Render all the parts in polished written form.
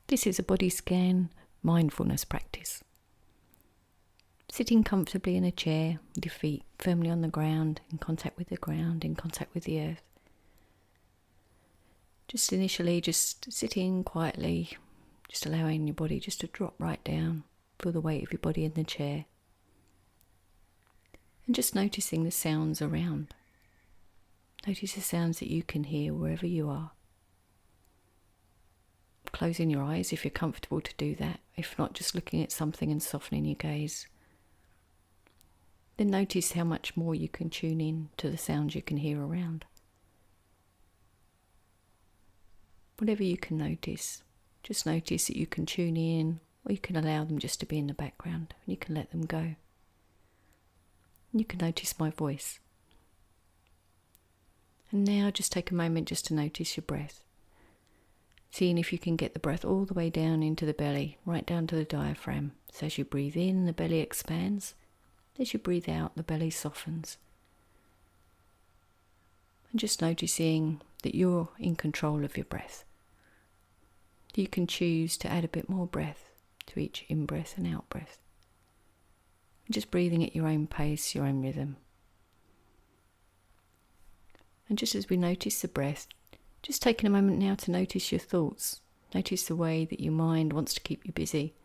This is a body scan mindfulness practice. Sitting comfortably in a chair with your feet firmly on the ground, in contact with the ground, in contact with the earth. Just initially, just sitting quietly, just allowing your body just to drop right down, feel the weight of your body in the chair. And just noticing the sounds around. Notice the sounds that you can hear wherever you are. Closing your eyes if you're comfortable to do that. If not, just looking at something and softening your gaze. Then notice how much more you can tune in to the sounds you can hear around. Whatever you can notice, just notice that you can tune in, or you can allow them just to be in the background, and you can let them go. You can notice my voice. And now just take a moment just to notice your breath. Seeing if you can get the breath all the way down into the belly, right down to the diaphragm. So as you breathe in, the belly expands. As you breathe out, the belly softens. And just noticing that you're in control of your breath. You can choose to add a bit more breath to each in-breath and out-breath. Just breathing at your own pace, your own rhythm. And just as we notice the breath, just taking a moment now to notice your thoughts. Notice the way that your mind wants to keep you busy.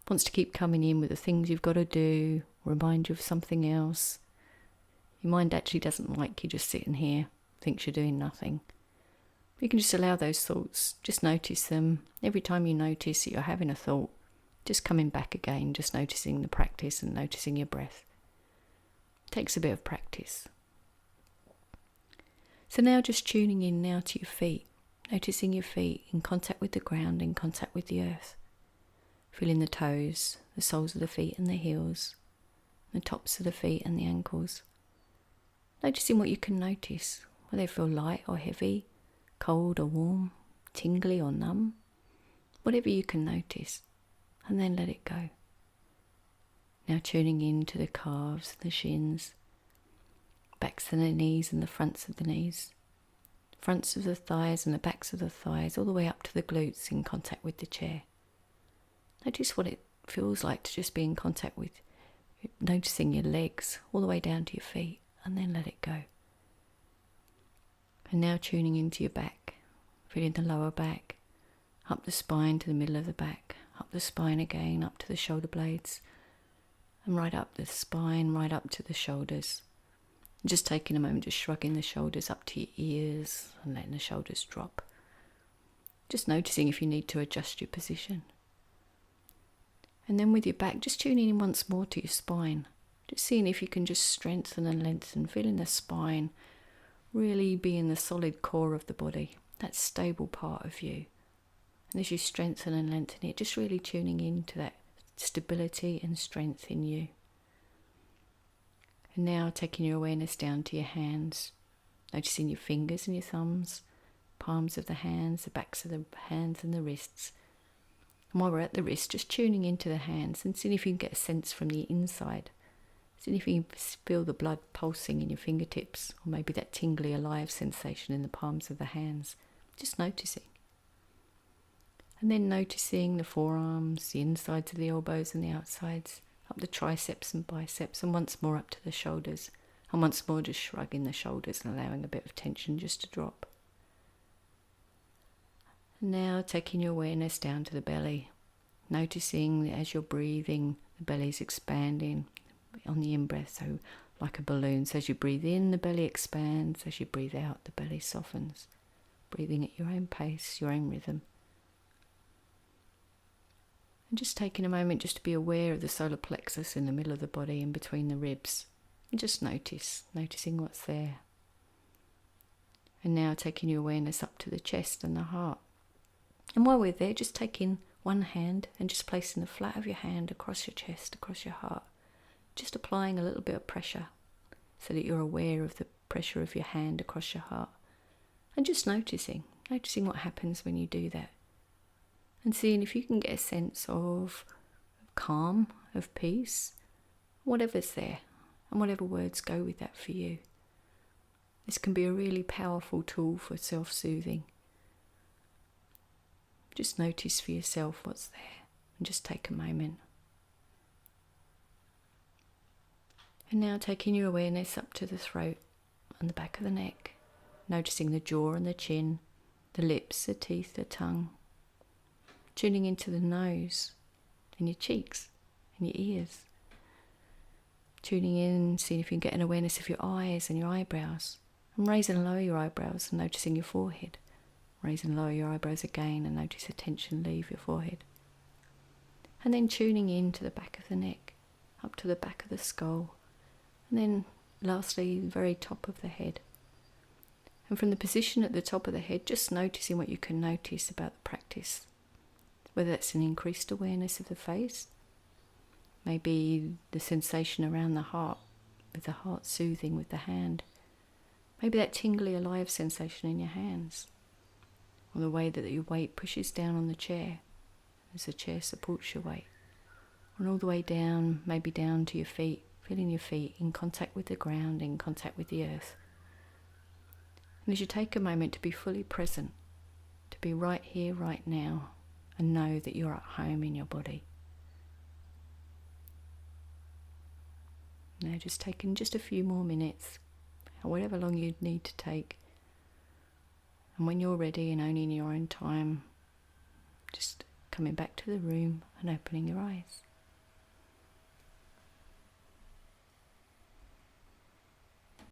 Wants to keep coming in with the things you've got to do, remind you of something else. Your mind actually doesn't like you just sitting here, thinks you're doing nothing. You can just allow those thoughts, just notice them. Every time you notice that you're having a thought, just coming back again, just noticing the practice and noticing your breath. It takes a bit of practice. So now just tuning in now to your feet, noticing your feet in contact with the ground, in contact with the earth. Feeling the toes, the soles of the feet and the heels, the tops of the feet and the ankles. Noticing what you can notice, whether they feel light or heavy, cold or warm, tingly or numb, whatever you can notice, and then let it go. Now tuning in to the calves, the shins, backs of the knees and the fronts of the knees, fronts of the thighs and the backs of the thighs, all the way up to the glutes in contact with the chair. Notice what it feels like to just be in contact with, noticing your legs all the way down to your feet, and then let it go. And now tuning into your back, feeling the lower back, up the spine to the middle of the back, up the spine again, up to the shoulder blades, and right up the spine, right up to the shoulders. Just taking a moment, just shrugging the shoulders up to your ears and letting the shoulders drop. Just noticing if you need to adjust your position. And then with your back, just tuning in once more to your spine. Just seeing if you can just strengthen and lengthen, feeling the spine really being the solid core of the body, that stable part of you. And as you strengthen and lengthen it, just really tuning into that stability and strength in you. And now taking your awareness down to your hands, noticing your fingers and your thumbs, palms of the hands, the backs of the hands and the wrists. And while we're at the wrist, just tuning into the hands and seeing if you can get a sense from the inside. Seeing if you can feel the blood pulsing in your fingertips, or maybe that tingly alive sensation in the palms of the hands. Just noticing. And then noticing the forearms, the insides of the elbows and the outsides, up the triceps and biceps, and once more up to the shoulders. And once more just shrugging the shoulders and allowing a bit of tension just to drop. And now taking your awareness down to the belly, noticing that as you're breathing, the belly's expanding on the in-breath, so like a balloon. So as you breathe in, the belly expands. As you breathe out, the belly softens. Breathing at your own pace, your own rhythm. And just taking a moment just to be aware of the solar plexus in the middle of the body, in between the ribs. And just noticing what's there. And now taking your awareness up to the chest and the heart. And while we're there, just taking one hand and just placing the flat of your hand across your chest, across your heart. Just applying a little bit of pressure so that you're aware of the pressure of your hand across your heart. And just noticing what happens when you do that. And seeing if you can get a sense of calm, of peace, whatever's there, and whatever words go with that for you. This can be a really powerful tool for self-soothing. Just notice for yourself what's there and just take a moment. And now taking your awareness up to the throat and the back of the neck, noticing the jaw and the chin, the lips, the teeth, the tongue, tuning into the nose and your cheeks and your ears, tuning in, seeing if you can get an awareness of your eyes and your eyebrows, and raise and lower your eyebrows and noticing your forehead. Raise and lower your eyebrows again and notice the tension leave your forehead. And then tuning in to the back of the neck, up to the back of the skull, and then lastly, the very top of the head. And from the position at the top of the head, just noticing what you can notice about the practice. Whether that's an increased awareness of the face, maybe the sensation around the heart, with the heart soothing with the hand. Maybe that tingly alive sensation in your hands. Or the way that your weight pushes down on the chair as the chair supports your weight. And all the way down, maybe down to your feet, feeling your feet in contact with the ground, in contact with the earth. And as you take a moment to be fully present, to be right here, right now, and know that you're at home in your body. Now just taking just a few more minutes, however long you need to take. And when you're ready and only in your own time, just coming back to the room and opening your eyes.